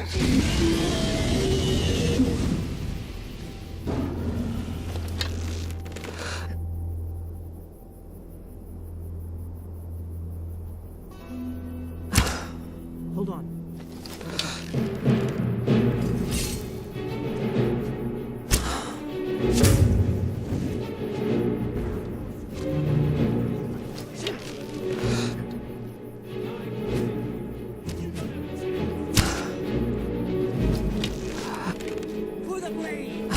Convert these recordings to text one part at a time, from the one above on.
Hold on. For the blade!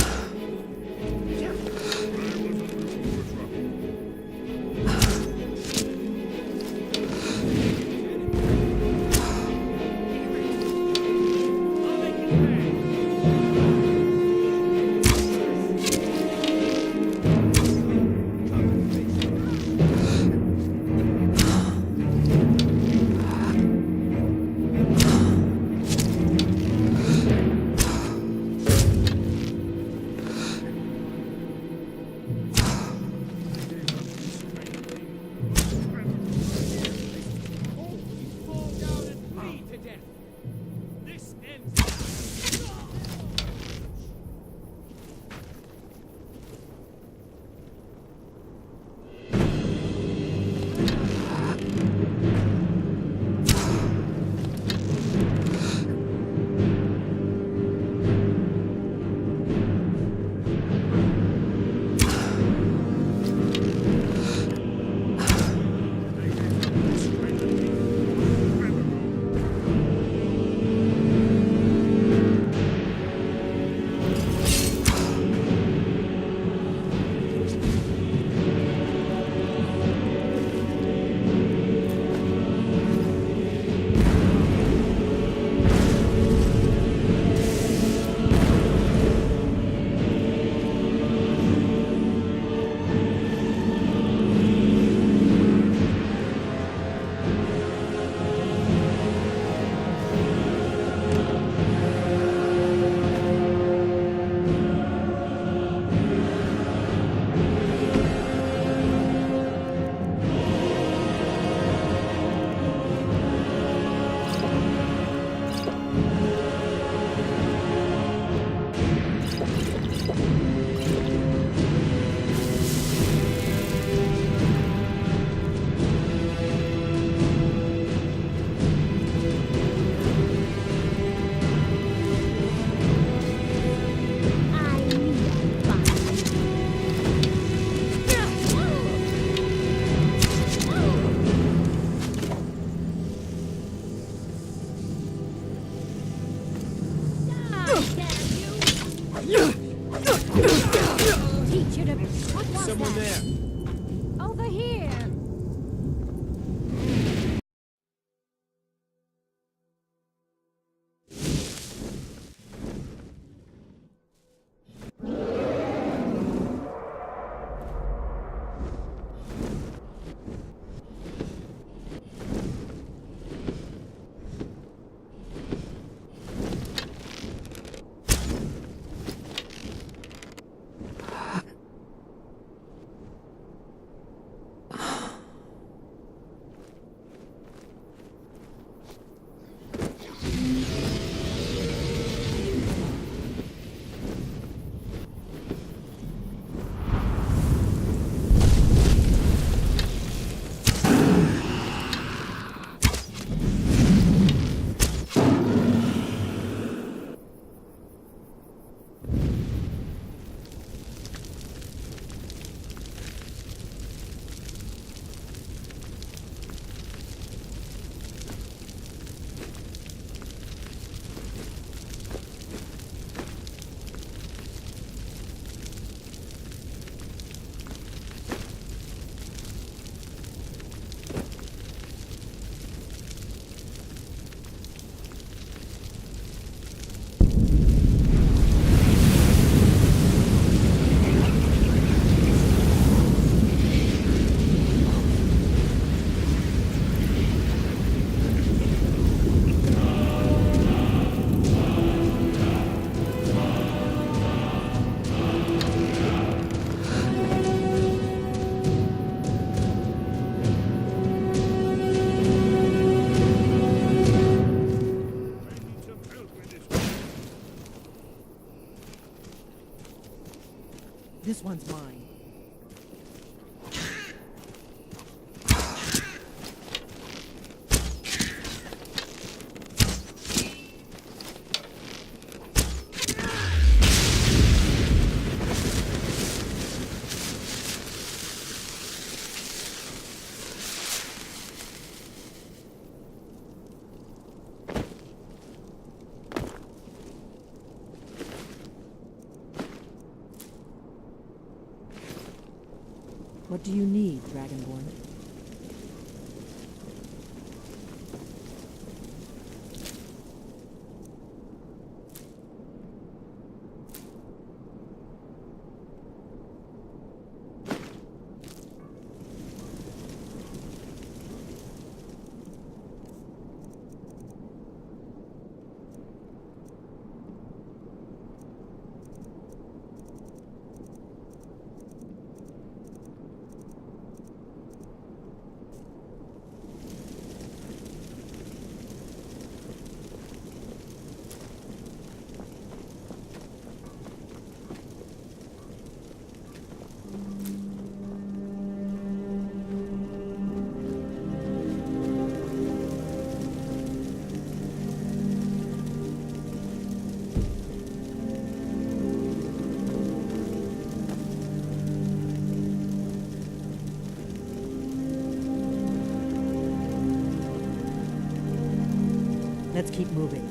This one's mine. What do you need, Dragonborn? Let's keep moving.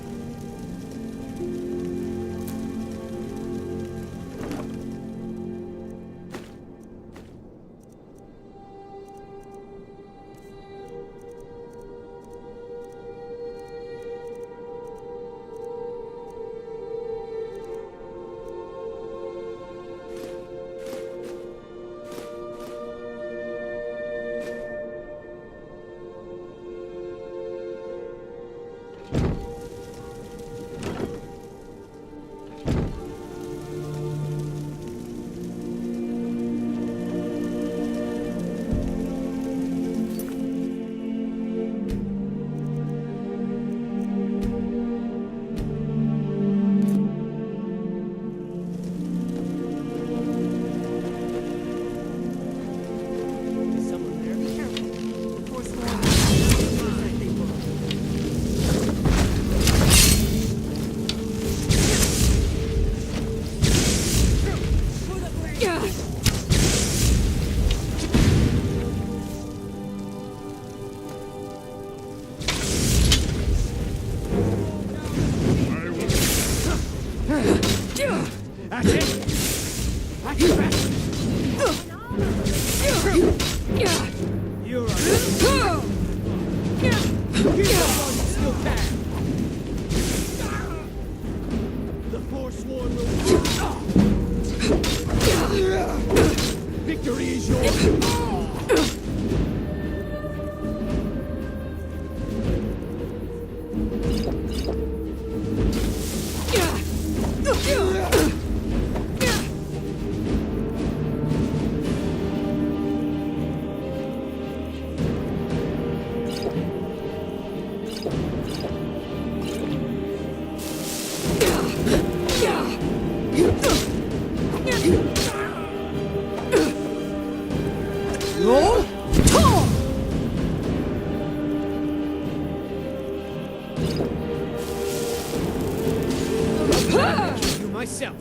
Victory is yours! You myself.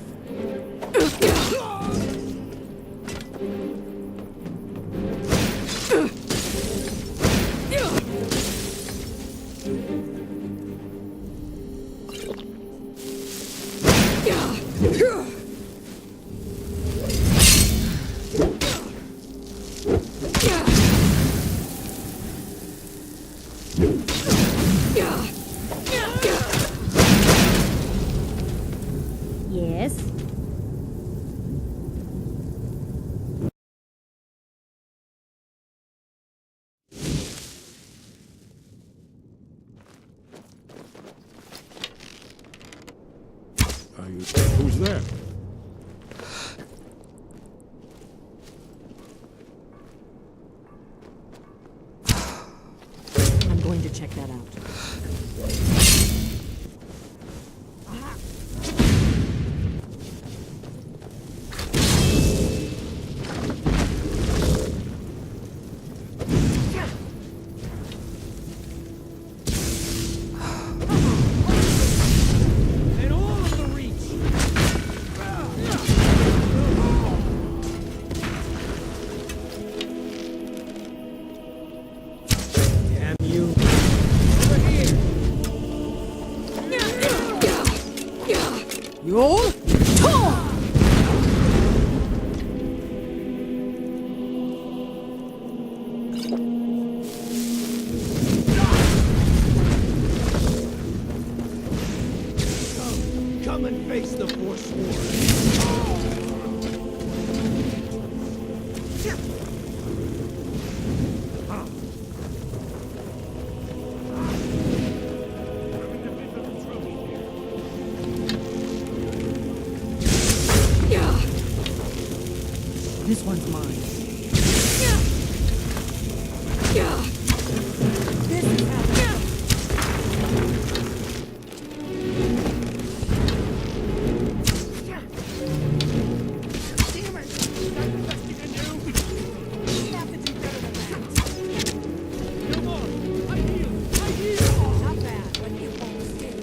Yes? Who's there? I'm going to check that out. Yo! Come and face the Forsworn. This one's mine. This is happening. Damn it! I'm investing in you! We have to do better than that. Come on! I heal! Not bad, but you won't stay.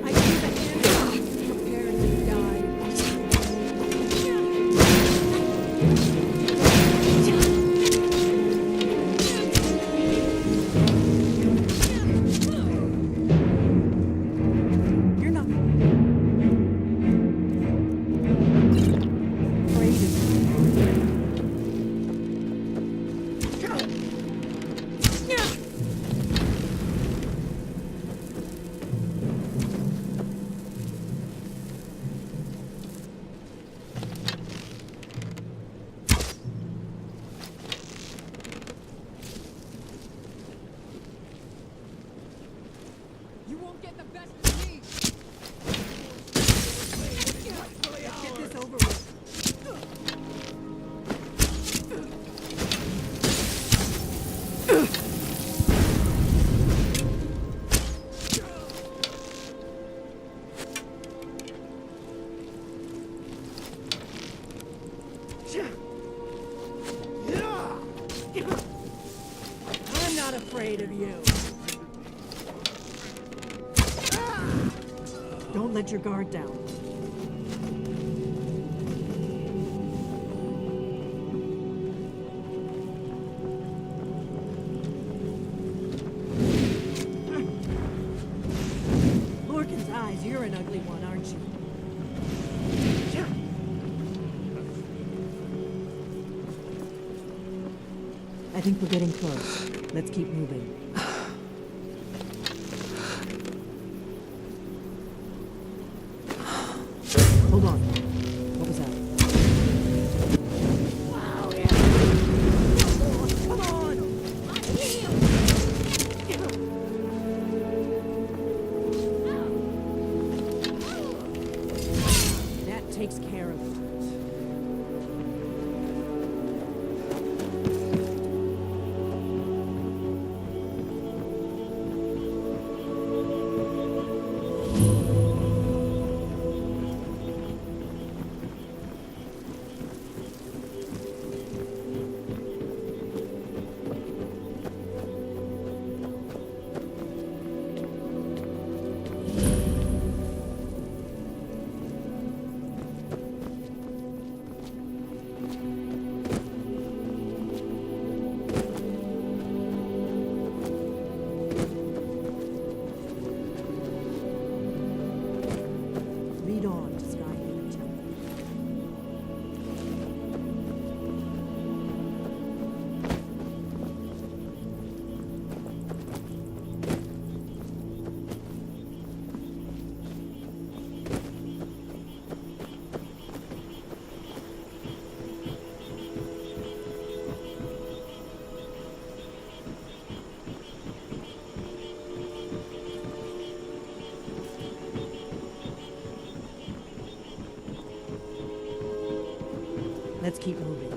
I see the end. Prepare to die. You're not afraid of You won't get the best of me! Get this over with. I'm not afraid of you. Don't let your guard down. Lorcan's eyes, you're an ugly one, aren't you? I think we're getting close. Let's keep moving. Hold on. What was that? Wow, yeah. Come on! That takes care of it. Lead on to Skyrim Temple. Let's keep moving.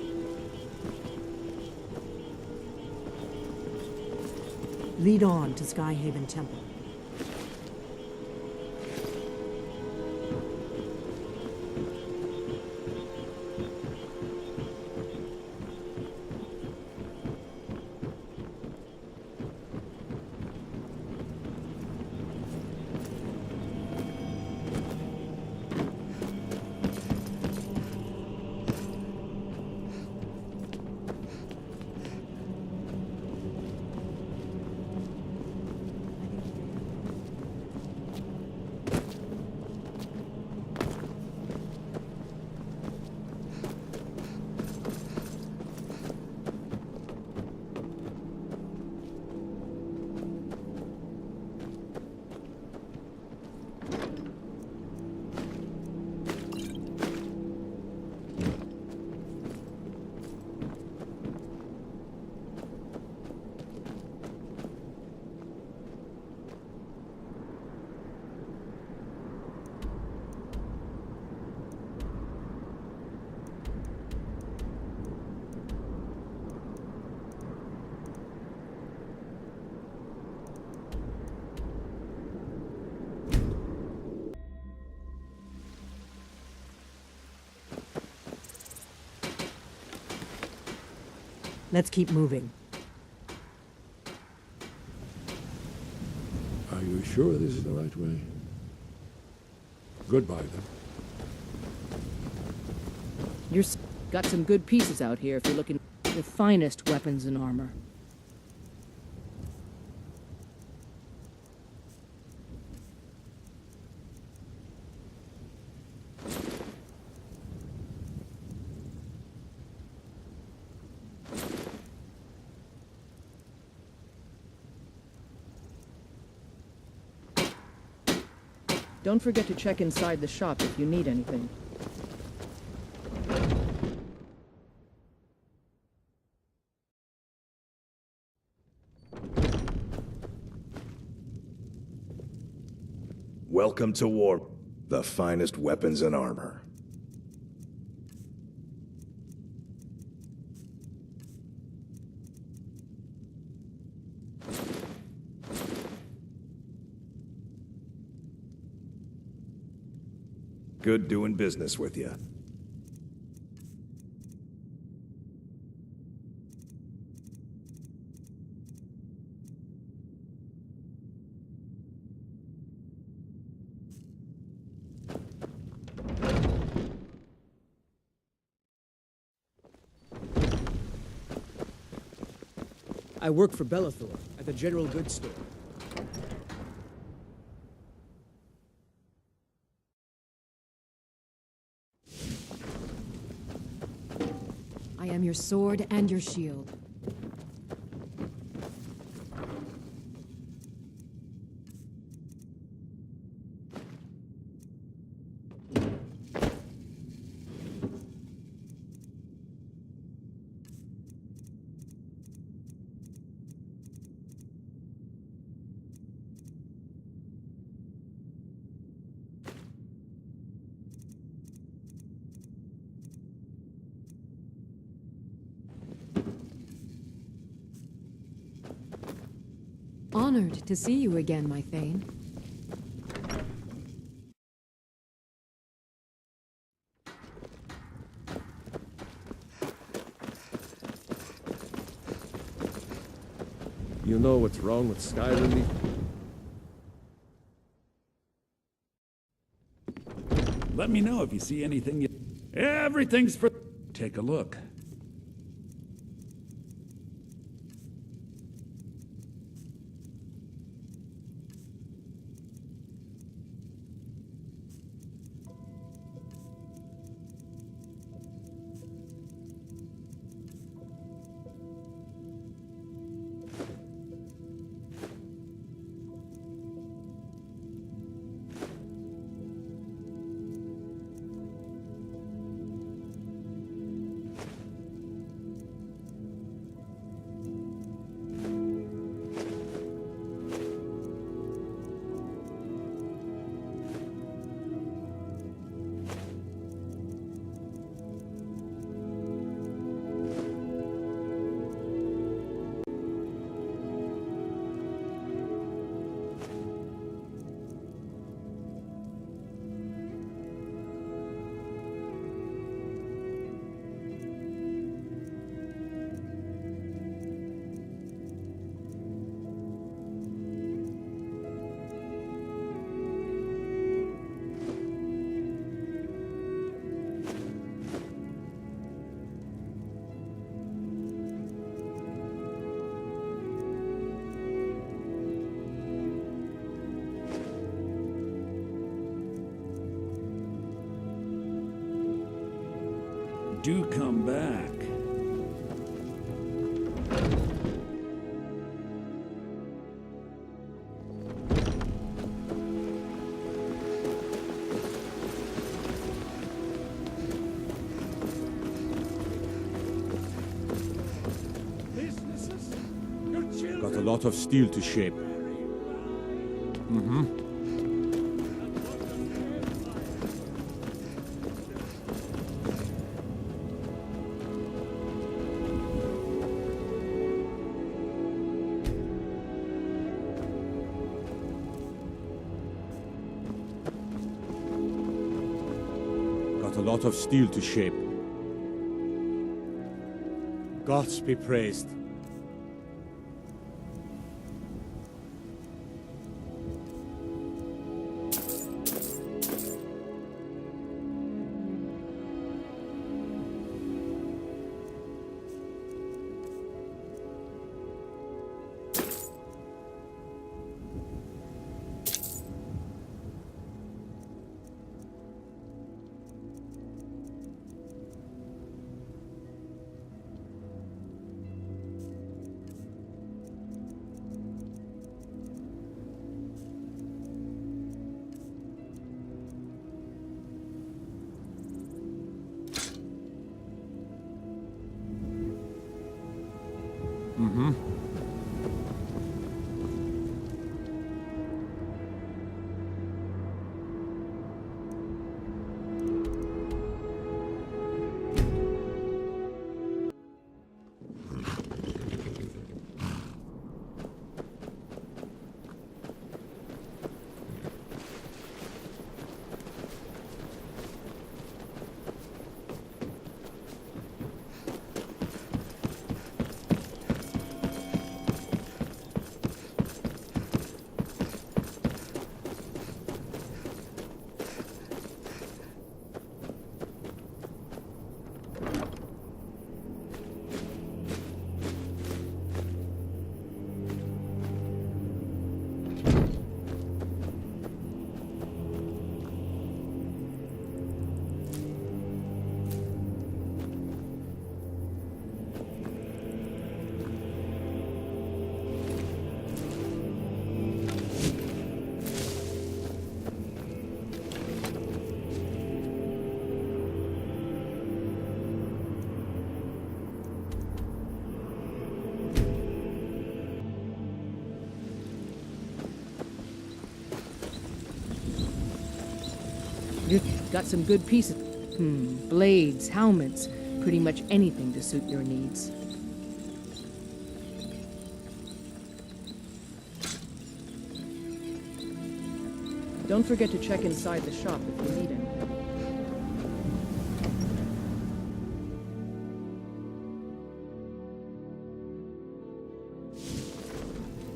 Lead on to Skyhaven Temple. Let's keep moving. Are you sure this is the right way? Goodbye, then. Got some good pieces out here if you're looking for the finest weapons and armor. Don't forget to check inside the shop if you need anything. Welcome to war. The finest weapons and armor. Good doing business with you. I work for Bellathor at the general goods store. I am your sword and your shield. Honored to see you again, my Thane. You know what's wrong with Skyrim? Let me know if you see anything you... Everything's for... Take a look. Do come back. Got a lot of steel to shape. Got a lot of steel to shape. Gods be praised. You've got some good pieces. Blades, helmets, pretty much anything to suit your needs. Don't forget to check inside the shop if you need it.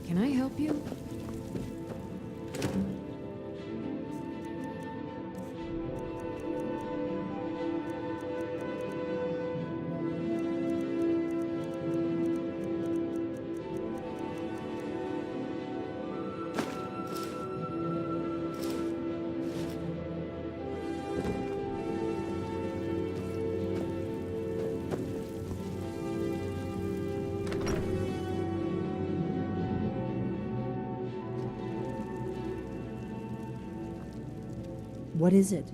Can I help you? What is it?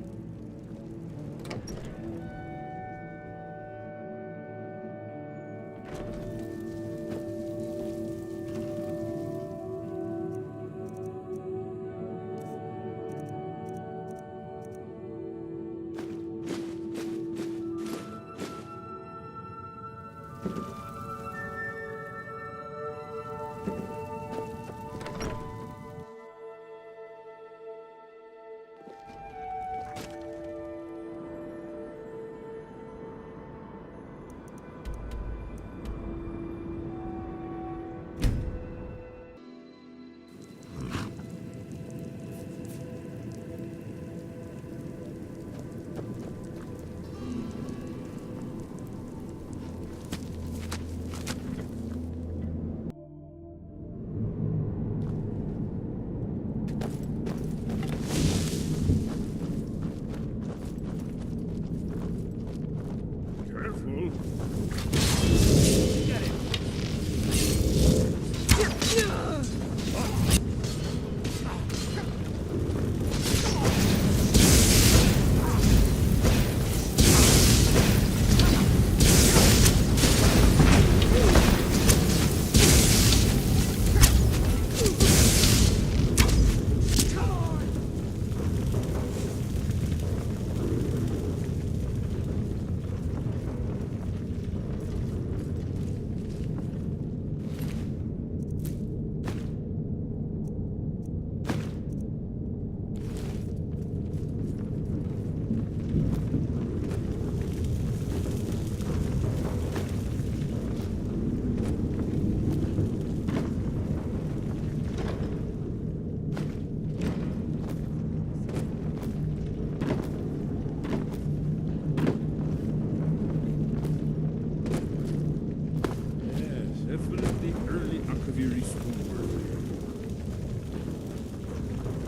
Definitely early Akaviri schoolwork.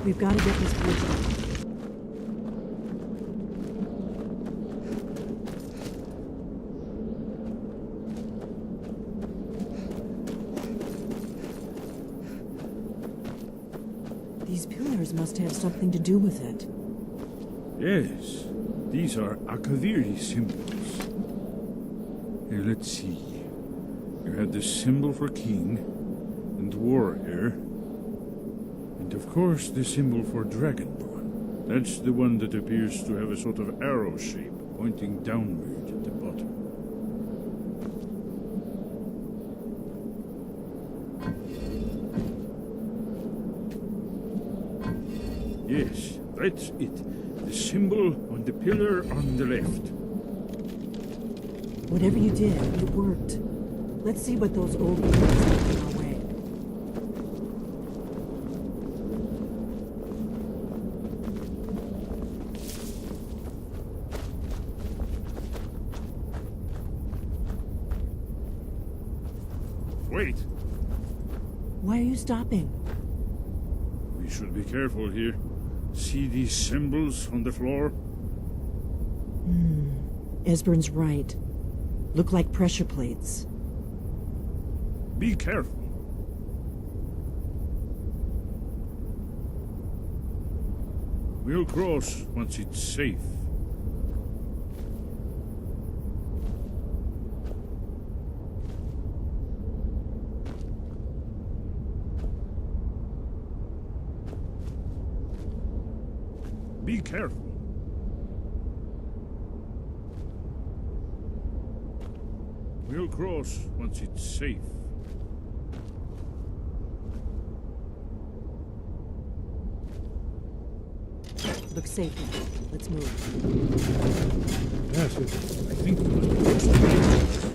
We've got to get this bridge up. These pillars must have something to do with it. Yes, these are Akaviri symbols. Here, let's see. You have the symbol for king and warrior, and of course the symbol for dragonborn. That's the one that appears to have a sort of arrow shape pointing downward at the bottom. Yes, that's it. The symbol on the pillar on the left. Whatever you did, it worked. Let's see what those old pillars have in our way. Wait, Why are you stopping? we should be careful here. See these symbols on the floor? Esbern's right. Look like pressure plates. Be careful. We'll cross once it's safe. Be careful. We'll cross once it's safe. Looks safe now. Let's move. Yes, I think we must approach the bridge.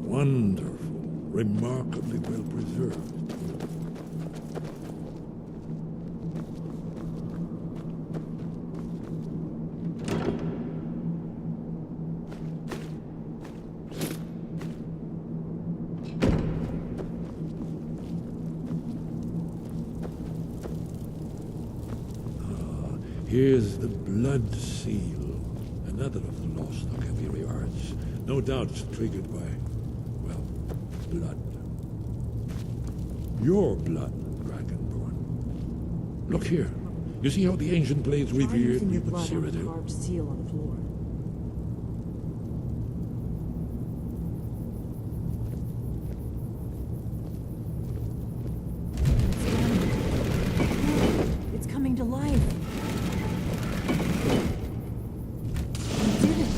Wonderful, remarkably well preserved. Here's the blood seal, another of the lost Akaviri arts. No doubt triggered by, well, blood. Your blood, Dragonborn. Look here. You see how the ancient blades Try revered using me your with blood on the Cyrodiil? carved seal on the floor. It's coming to life. You did it.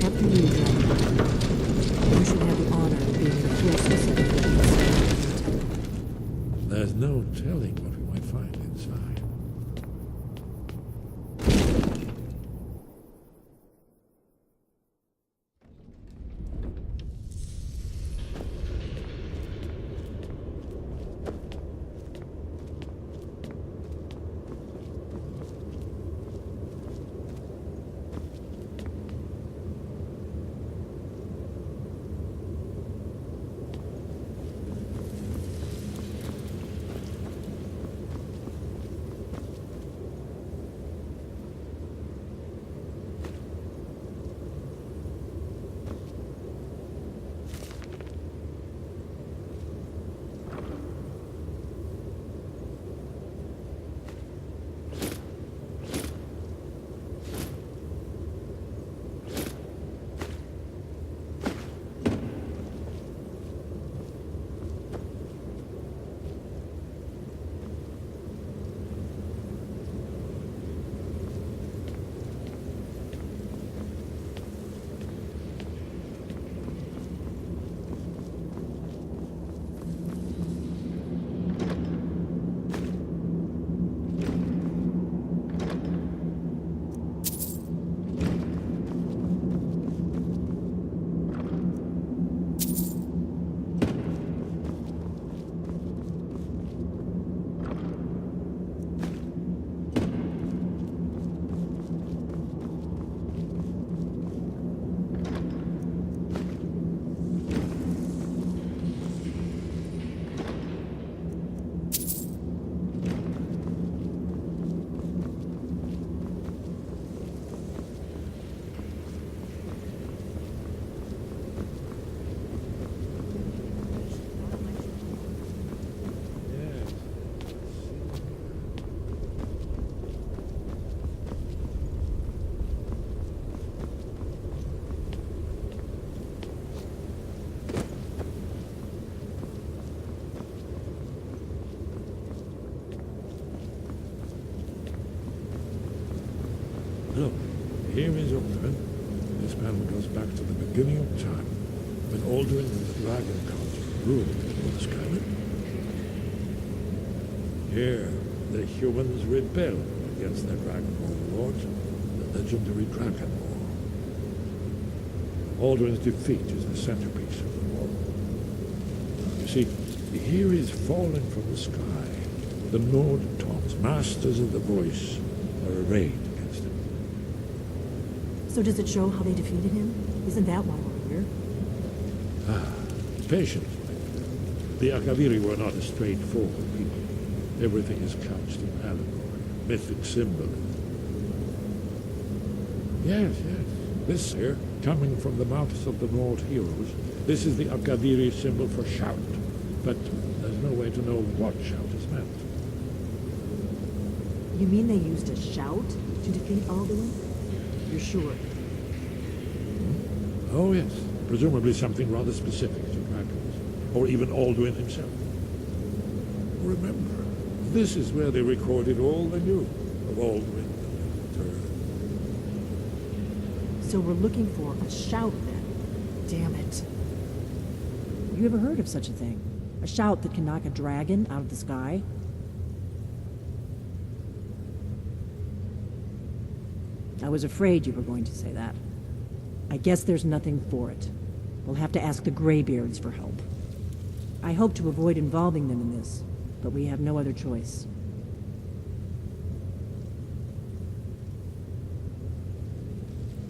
After you, Dragonborn. You should have the honor of being the closest of the temple. There's no telling what we might find inside. Look, here is Alduin. This panel goes back to the beginning of time, when Alduin and the Dragon Council ruled over Skyrim. Here, the humans rebelled against their dragon overlords, the legendary Dragon War. Alduin's defeat is the centerpiece of the war. You see, here is falling from the sky. The Nord Toms, masters of the voice, are arrayed against him. So does it show how they defeated him? Isn't that why we're here? Patience. The Akaviri were not a straightforward people. Everything is couched in allegory, mythic symbolism. Yes. This here, coming from the mouths of the Nord heroes, this is the Akaviri symbol for shout. But there's no way to know what shout is meant. You mean they used a shout to defeat Alduin? You're sure? Oh, yes. Presumably something rather specific to dragons, or even Alduin himself. Remember, this is where they recorded all they knew of Alduin and the Turn. So we're looking for a shout then. Damn it. You ever heard of such a thing? A shout that can knock a dragon out of the sky? I was afraid you were going to say that. I guess there's nothing for it. We'll have to ask the Greybeards for help. I hope to avoid involving them in this, but we have no other choice.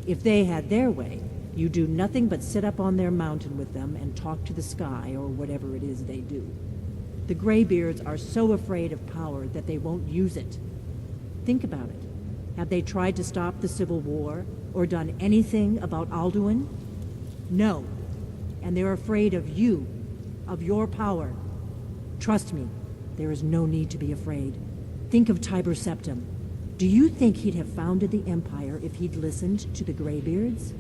If they had their way, you do nothing but sit up on their mountain with them and talk to the sky or whatever it is they do. The Greybeards are so afraid of power that they won't use it. Think about it. Have they tried to stop the Civil War or done anything about Alduin? No. And they're afraid of you, of your power. Trust me, there is no need to be afraid. Think of Tiber Septim. Do you think he'd have founded the Empire if he'd listened to the Greybeards?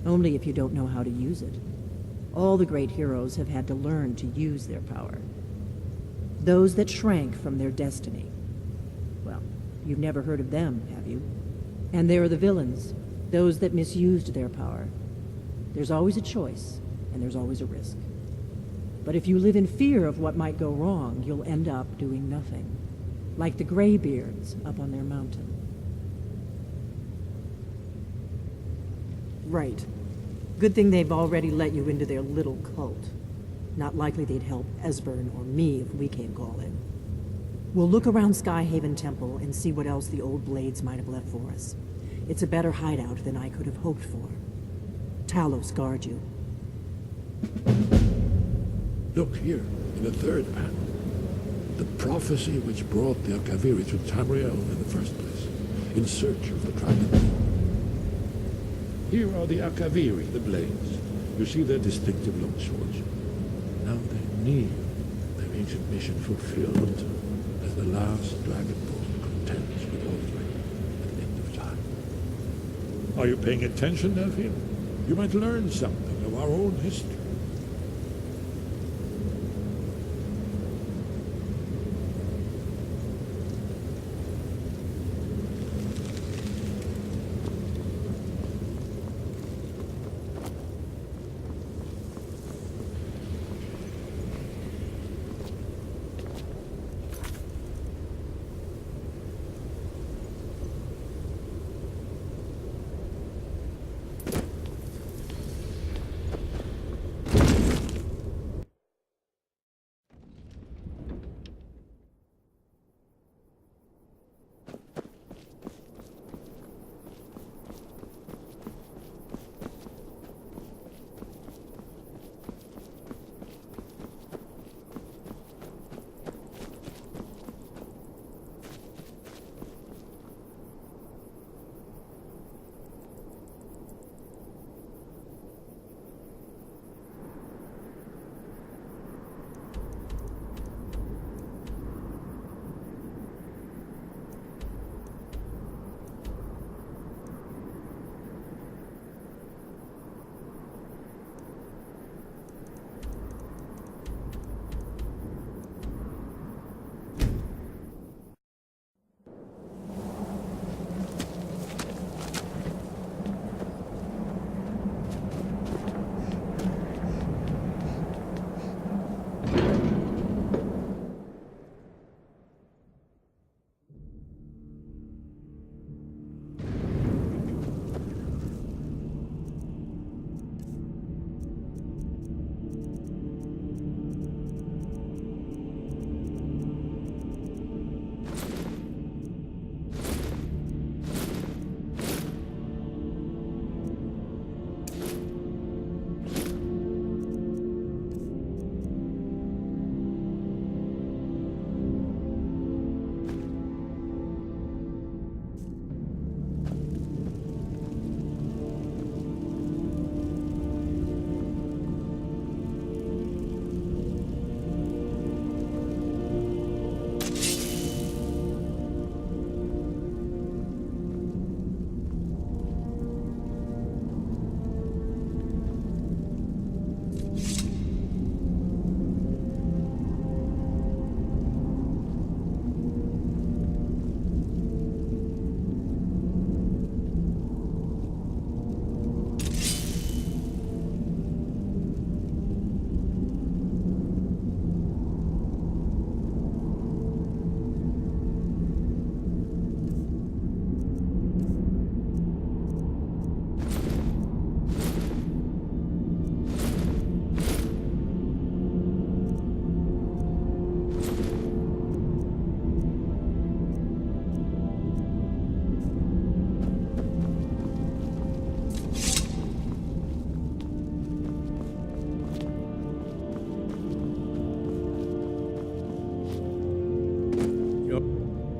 Only if you don't know how to use it. All the great heroes have had to learn to use their power. Those that shrank from their destiny. Well, you've never heard of them, have you? And there are the villains, those that misused their power. There's always a choice, and there's always a risk. But if you live in fear of what might go wrong, you'll end up doing nothing. Like the Greybeards up on their mountain. Right. Good thing they've already let you into their little cult. Not likely they'd help Esbern or me if we came calling. We'll look around Skyhaven Temple and see what else the old blades might have left for us. It's a better hideout than I could have hoped for. Talos guard you. Look here, in the third panel. The prophecy which brought the Akaviri to Tamriel in the first place, in search of the dragon. Here are the Akaviri, the blades. You see their distinctive long swords. Now they kneel, their ancient mission fulfilled, as the last dragonborn contends with Alduin at the end of time. Are you paying attention, Nephilim? You might learn something of our own history.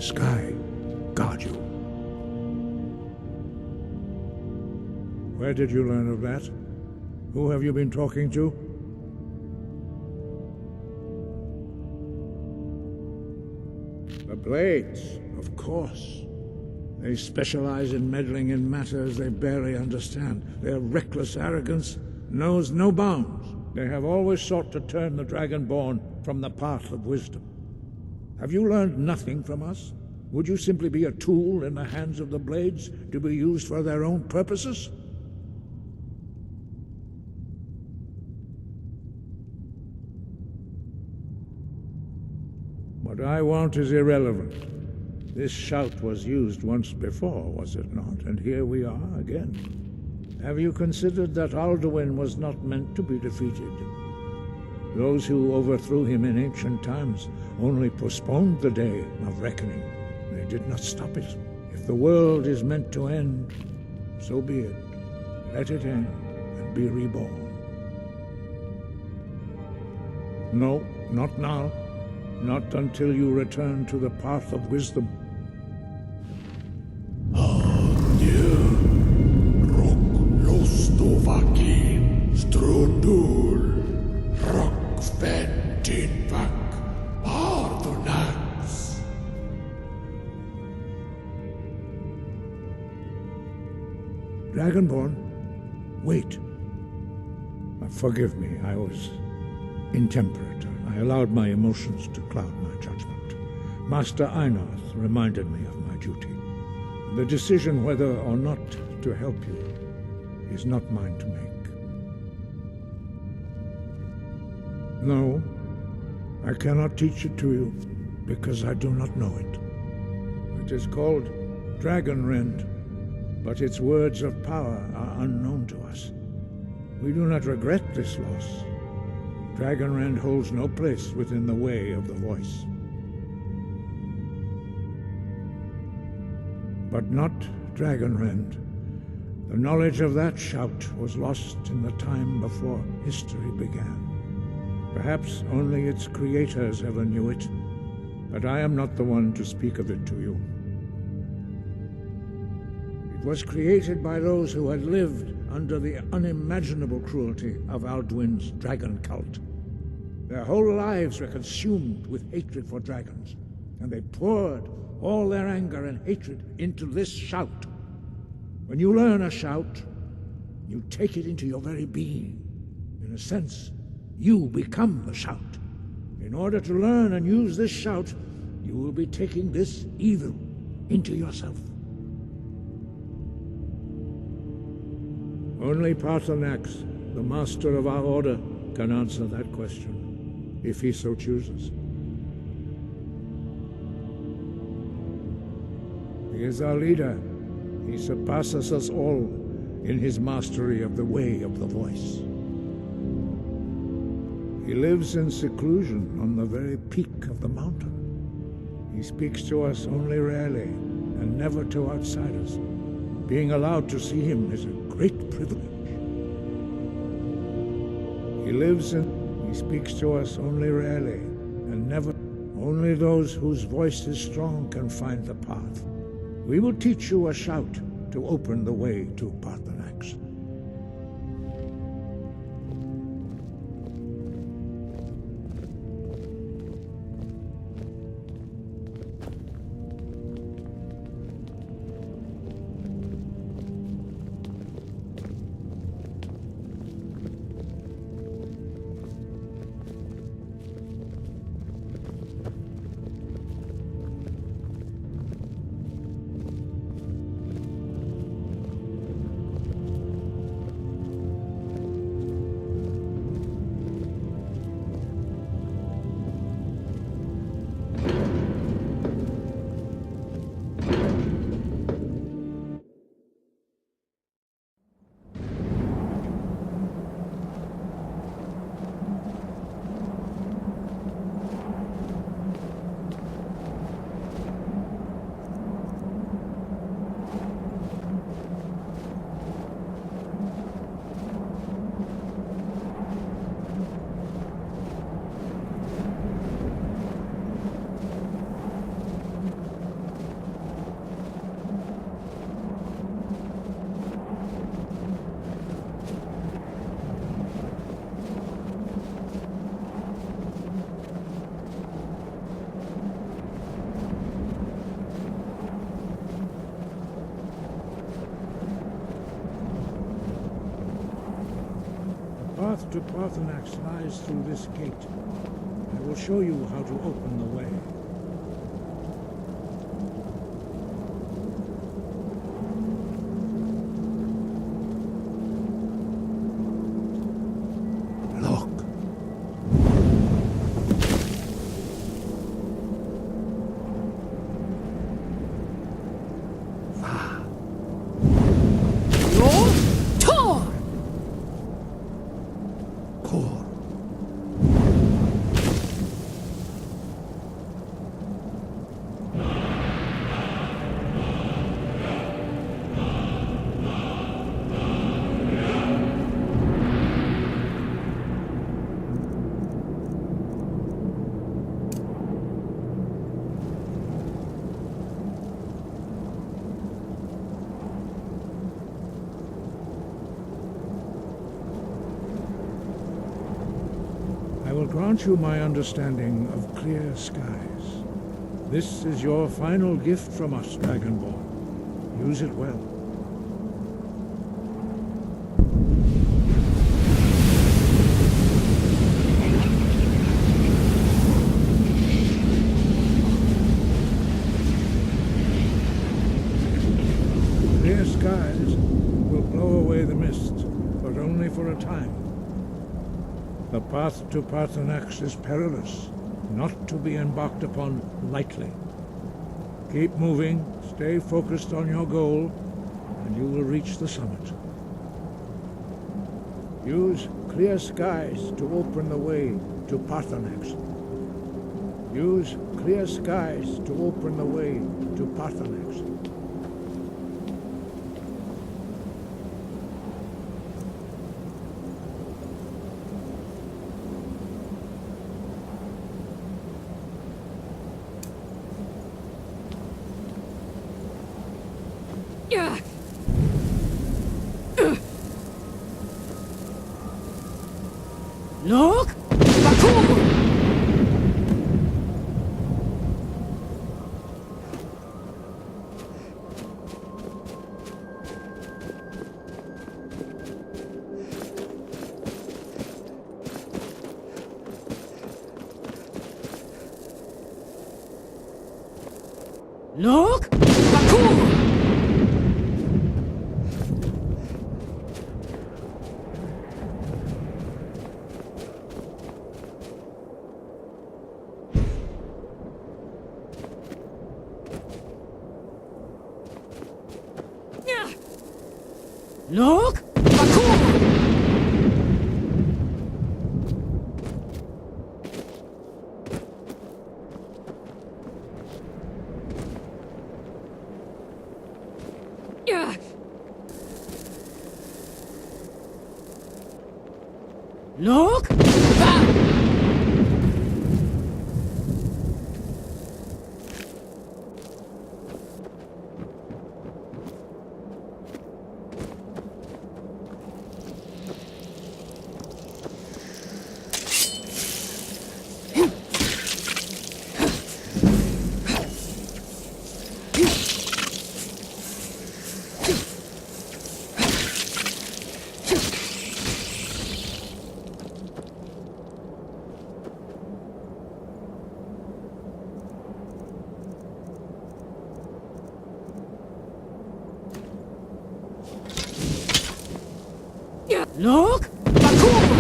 sky guard you. Where did you learn of that? Who have you been talking to? The Blades, of course. They specialize in meddling in matters they barely understand. Their reckless arrogance knows no bounds. They have always sought to turn the Dragonborn from the path of wisdom. Have you learned nothing from us? Would you simply be a tool in the hands of the Blades to be used for their own purposes? What I want is irrelevant. This shout was used once before, was it not? And here we are again. Have you considered that Alduin was not meant to be defeated? Those who overthrew him in ancient times only postponed the day of reckoning. They did not stop it. If the world is meant to end, so be it. Let it end and be reborn. No, not now. Not until you return to the path of wisdom. Dragonborn, wait. Forgive me, I was intemperate. I allowed my emotions to cloud my judgment. Master Einarth reminded me of my duty. The decision whether or not to help you is not mine to make. No, I cannot teach it to you because I do not know it. It is called Dragonrend, but its words of power are unknown to us. We do not regret this loss. Dragonrend holds no place within the way of the voice. But not Dragonrend. The knowledge of that shout was lost in the time before history began. Perhaps only its creators ever knew it, but I am not the one to speak of it to you. It was created by those who had lived under the unimaginable cruelty of Alduin's dragon cult. Their whole lives were consumed with hatred for dragons, and they poured all their anger and hatred into this shout. When you learn a shout, you take it into your very being. In a sense, you become the shout. In order to learn and use this shout, you will be taking this evil into yourself. Only Paarthurnax, the master of our order, can answer that question, if he so chooses. He is our leader. He surpasses us all in his mastery of the way of the voice. He lives in seclusion on the very peak of the mountain. He speaks to us only rarely, and never to outsiders. Being allowed to see him is a great privilege. He speaks to us only rarely, and never. Only those whose voice is strong can find the path. We will teach you a shout to open the way to Paarthurnax. to Parthenax lies through this gate. I will show you how to open the way. Look. Tor! Core. I will grant you my understanding of clear skies. This is your final gift from us, Dragonborn. Use it well. Clear skies will blow away the mist, but only for a time. The path to Parthenax is perilous, not to be embarked upon lightly. Keep moving, stay focused on your goal, and you will reach the summit. Use clear skies to open the way to Parthenax. Use clear skies to open the way to Parthenax. Look! Bakur! Look! Bakur! Look! Bakur! Look! Look! Bakur!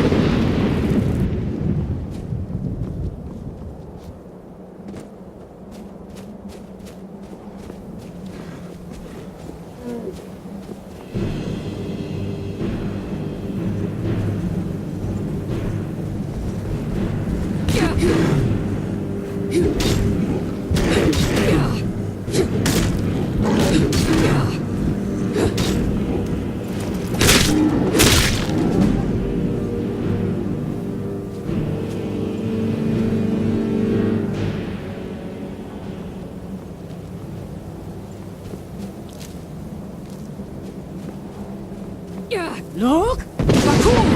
Look! Bakur!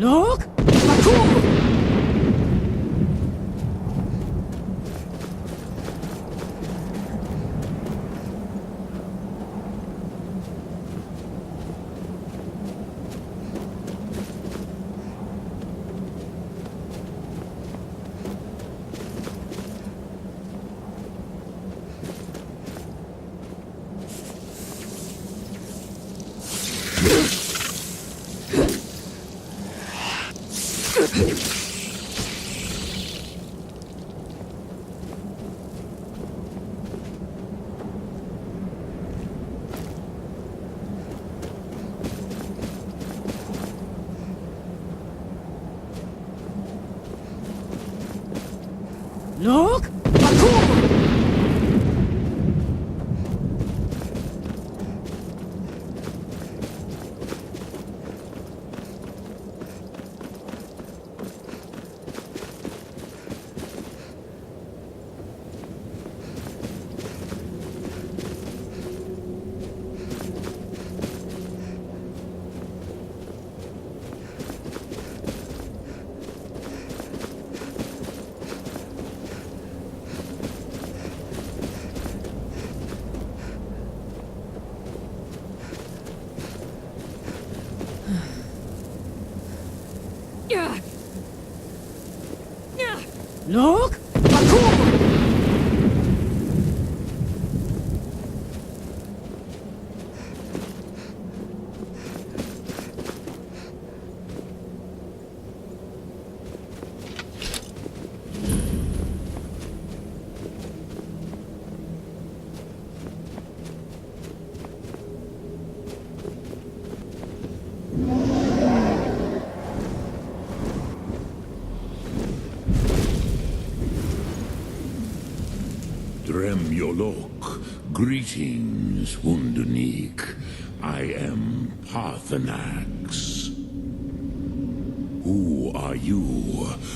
Look! Bakur! Look! Bakur! Look! Bakur! Dremyolok, greetings, Wundunik. I am Parthenax. Who are you?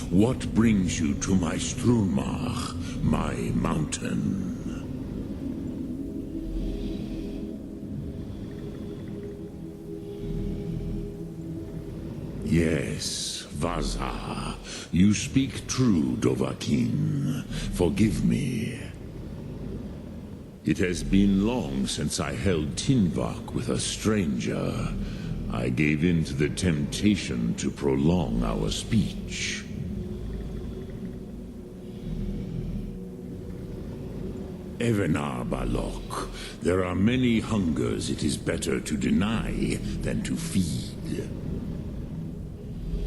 What brings you to my Strunmach, my mountain? Yes, Vaza. You speak true, Dovahkiin. Forgive me. It has been long since I held Tinvak with a stranger. I gave in to the temptation to prolong our speech. Evenar Balok, there are many hungers it is better to deny than to feed.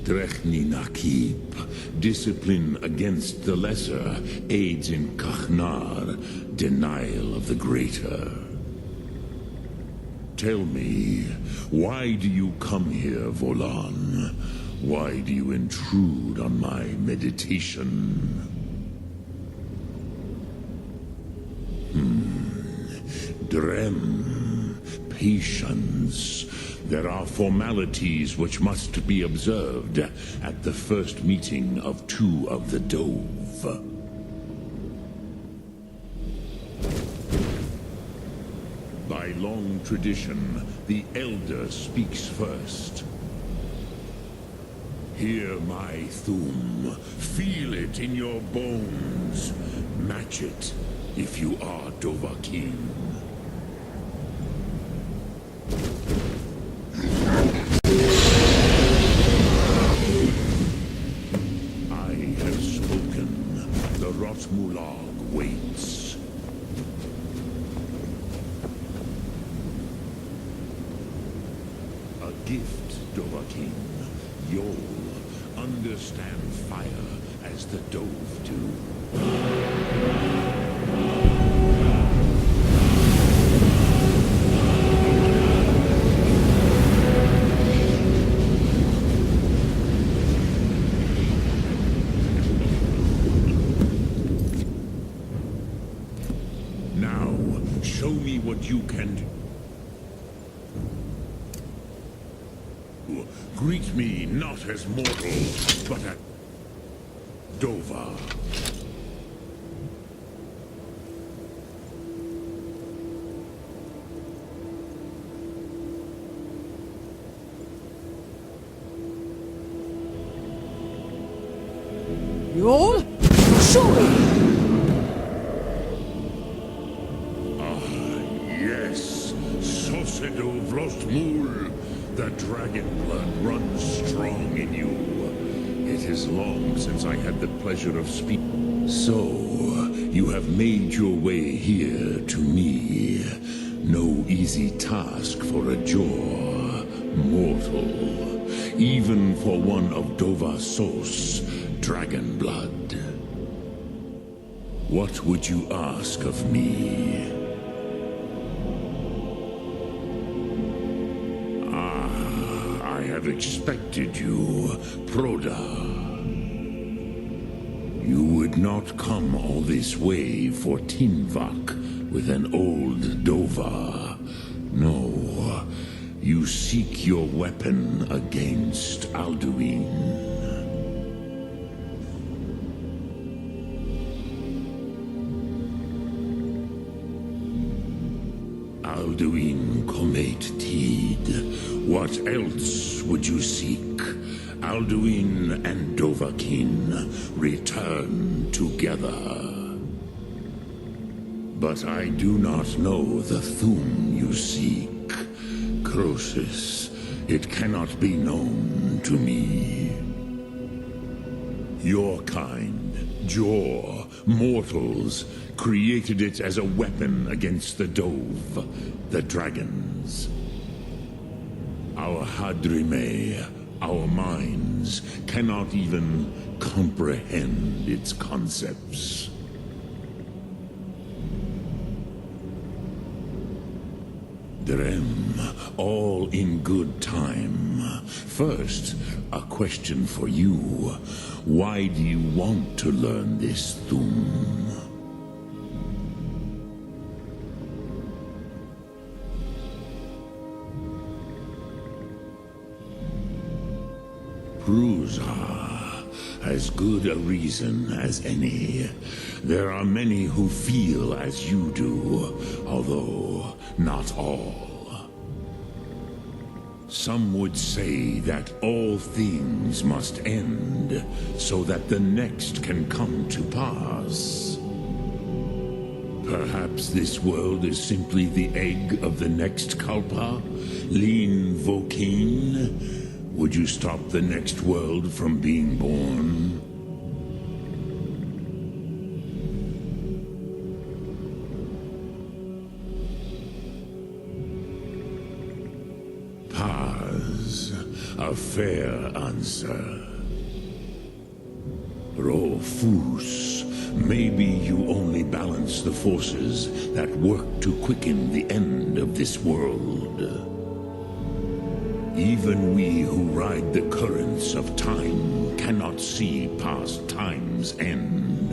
Drechni Nakib, discipline against the lesser, aids in Kachnar, denial of the greater. Tell me, why do you come here, Volan? Why do you intrude on my meditation? Drem, patience. There are formalities which must be observed at the first meeting of two of the Dove. By long tradition, the Elder speaks first. Hear my Thum. Feel it in your bones. Match it if you are Dovahkiin. Mulag waits. A gift, Dovahkiin. You'll understand fire as the Dove do. Show me what you can do. Greet me not as mortal, but as Dova. You all? Surely! Yes, Sosedo Vlostmul. The dragon blood runs strong in you. It is long since I had the pleasure of speaking. So, you have made your way here to me. No easy task for a Jor, mortal. Even for one of Dovassos, dragon blood. What would you ask of me? I have expected you, Proda. You would not come all this way for Tinvak with an old Dova. No, you seek your weapon against Alduin. Alduin Comate Tid. What else would you seek? Alduin and Dovahkiin return together. But I do not know the Thum you seek. Croesus, it cannot be known to me. Your kind, Jor, mortals, created it as a weapon against the Dove, the dragons. Our Hadrime, our minds, cannot even comprehend its concepts. Drem, all in good time. First, a question for you. Why do you want to learn this Thum? Prusa, as good a reason as any. There are many who feel as you do, although not all. Some would say that all things must end, so that the next can come to pass. Perhaps this world is simply the egg of the next Kalpa, Lean Vokeen. Would you stop the next world from being born? Paz, a fair answer. Rofus, maybe you only balance the forces that work to quicken the end of this world. Even we who ride the currents of time cannot see past time's end.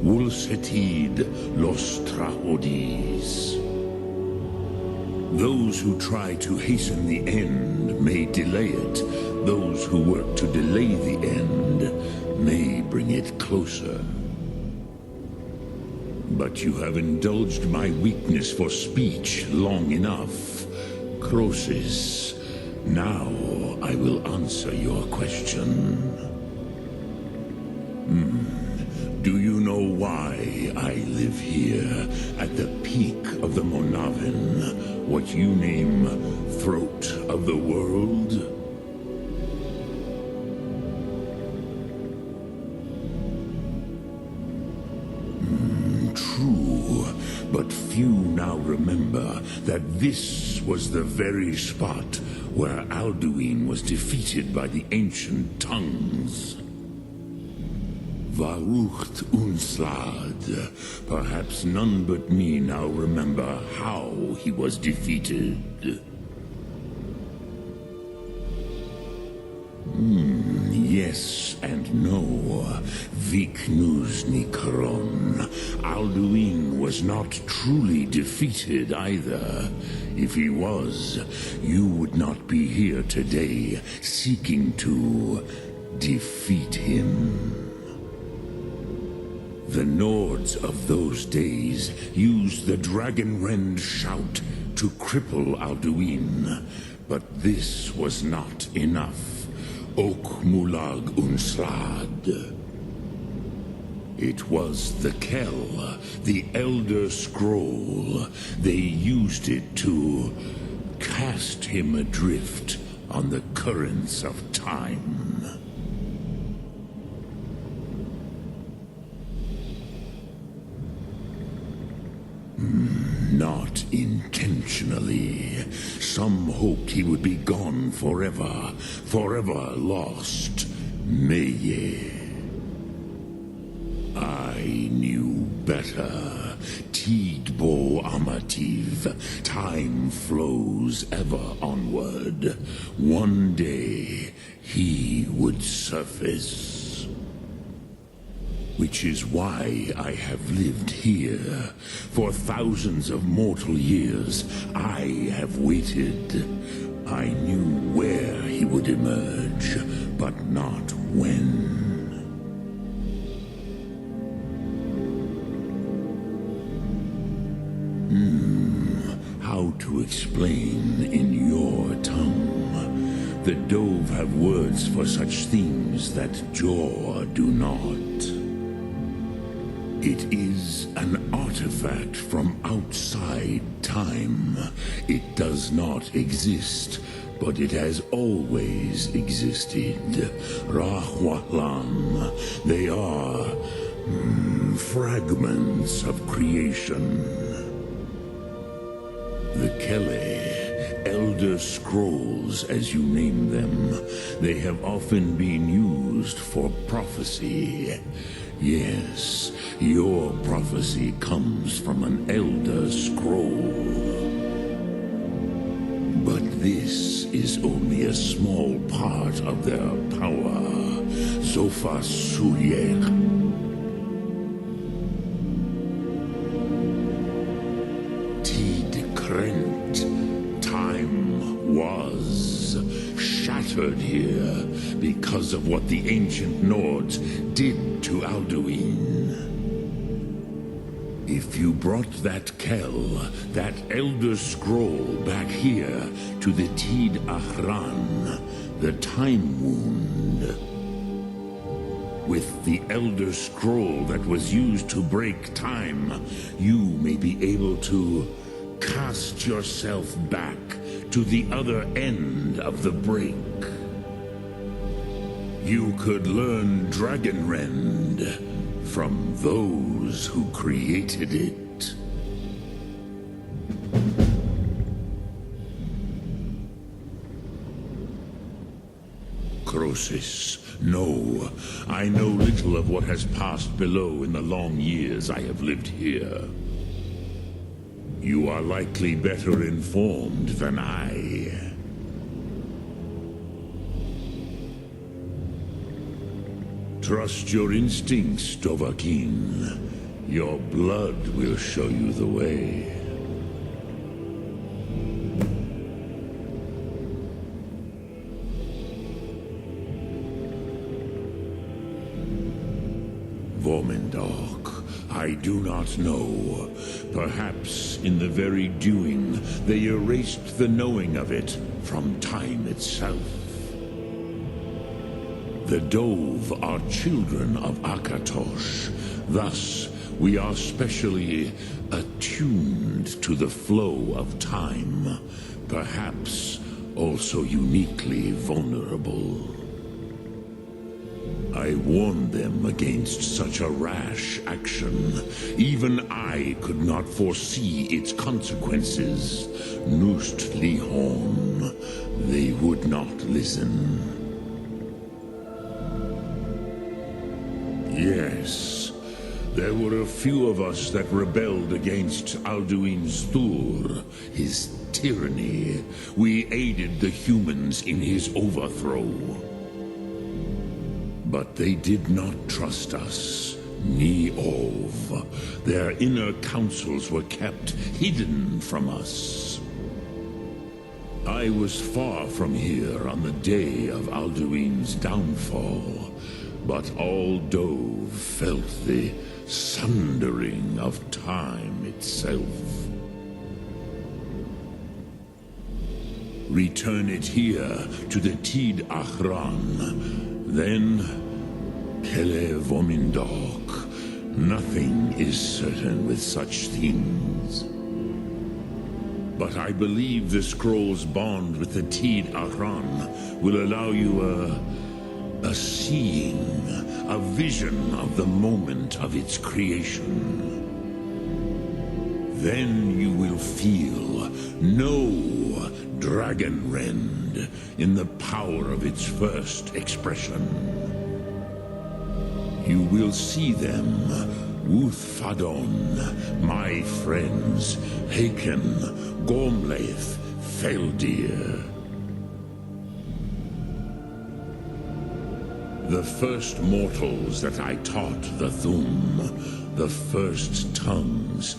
Wulsetid los trahodis. Those who try to hasten the end may delay it. Those who work to delay the end may bring it closer. But you have indulged my weakness for speech long enough. Croesus. Now, I will answer your question. Do you know why I live here, at the peak of the Monavin, what you name Throat of the World? True, but few now remember that this was the very spot where Alduin was defeated by the ancient tongues. Varucht Unslad. Perhaps none but me now remember how he was defeated. Yes and no. Viknus Nikron. Alduin was not truly defeated either. If he was, you would not be here today seeking to defeat him. The Nords of those days used the Dragonrend shout to cripple Alduin, but this was not enough. Ok Mulag Unslad. It was the Kell, the Elder Scroll. They used it to cast him adrift on the currents of time. Not intentionally. Some hoped he would be gone forever, forever lost. Meye. I knew better. Tidbo Amativ. Time flows ever onward. One day, he would surface. Which is why I have lived here. For thousands of mortal years, I have waited. I knew where he would emerge, but not when. How to explain in your tongue? The Dove have words for such themes that Jor do not. It is an artifact from outside time. It does not exist, but it has always existed. Rahwalam. They are fragments of creation. The Kele, Elder Scrolls as you name them, they have often been used for prophecy. Yes, your prophecy comes from an Elder Scroll. But this is only a small part of their power. Zofa Suyek. Time was shattered here because of what the ancient Nords did to Alduin. If you brought that Kell, that Elder Scroll back here to the Tid Ahran, the Time Wound, with the Elder Scroll that was used to break time, you may be able to cast yourself back to the other end of the break. You could learn Dragonrend from those who created it. Crosis, no. I know little of what has passed below in the long years I have lived here. You are likely better informed than I. Trust your instincts, Dovahkiin. Your blood will show you the way. Vormindok. I do not know. Perhaps in the very doing, they erased the knowing of it from time itself. The Dove are children of Akatosh. Thus, we are specially attuned to the flow of time. Perhaps also uniquely vulnerable. I warned them against such a rash action. Even I could not foresee its consequences. Nust Lihon. They would not listen. Yes, there were a few of us that rebelled against Alduin's Thur, his tyranny. We aided the humans in his overthrow. But they did not trust us, ni Ov. Their inner counsels were kept hidden from us. I was far from here on the day of Alduin's downfall, but all Dove felt the sundering of time itself. Return it here to the Tid Ahran. Then, Kele Vormindok, Nothing is certain with such things. But I believe the scroll's bond with the Tid Ahran will allow you a seeing, a vision of the moment of its creation. Then you will feel no dragon rend in the power of its first expression. You will see them, Wuthfadon, my friends, Haken, Gormlaith, Feldir. The first mortals that I taught the Thum, the first tongues